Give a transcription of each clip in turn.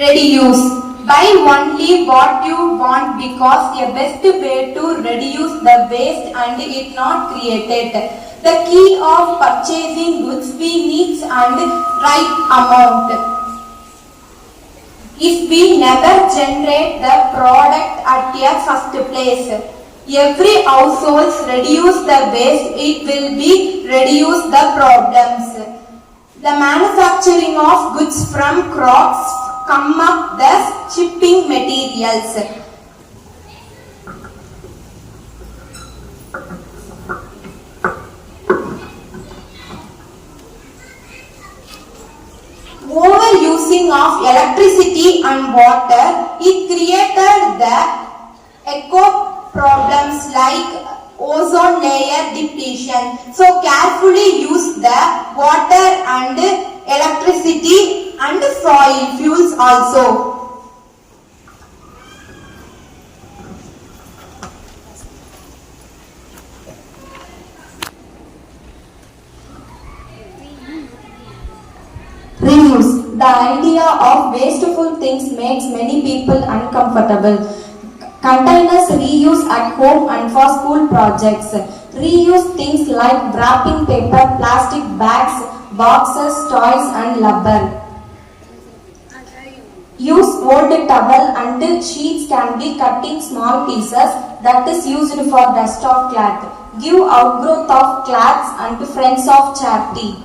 Reduce. Buy only what you want because a best way to reduce the waste and it not created. The key of purchasing goods we need and right amount. If we never generate the product at a first place, every household reduce the waste, it will be reduce the problems. The manufacturing of goods from crops come up the shipping materials. Overusing of electricity and water, it created the eco problems like ozone layer depletion. So carefully use the water and electricity and soil fuels also. Reuse. The idea of wasteful things makes many people uncomfortable. Containers reuse at home and for school projects. Reuse things like wrapping paper, plastic bags, boxes, toys and rubber. Use old towel and sheets can be cut in small pieces that is used for dust of cloth. Give outgrowth of cloths and friends of charity.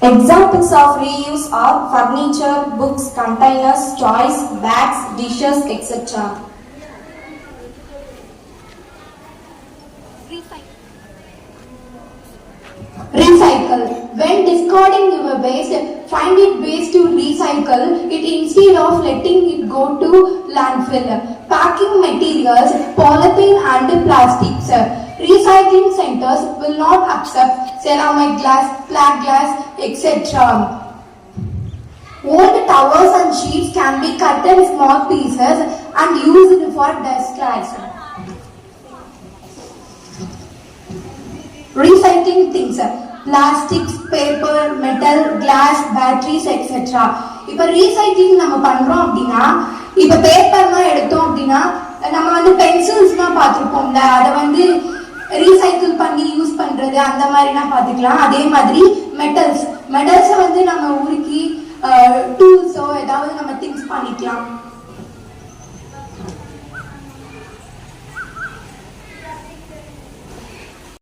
Examples of reuse are furniture, books, containers, toys, bags, dishes, etc. Recycle. When discarding your waste, find it ways to recycle it instead of letting it go to landfill. Packing materials, polythene and plastics. Recycling centers will not accept ceramic glass, flat glass, etc. Old towels and sheets can be cut in small pieces and used for dust cloths. Recycling things, plastics, paper, metal, glass, batteries, etc. இப்போ recycling நம்ம பண்றோம் அப்படின்னா, இப்போ பேப்பர்லாம் எடுத்தோம் அப்படின்னா நம்ம வந்து பென்சில்ஸ்லாம் பார்த்துருப்போம்ல, அதை வந்து ரீசைக்கிள் பண்ணி யூஸ் பண்றது அந்த மாதிரிலாம் பார்த்துக்கலாம். அதே மாதிரி மெட்டல்ஸை வந்து நம்ம உருக்கி டூல்ஸோ ஏதாவது நம்ம திங்ஸ் பண்ணிக்கலாம்.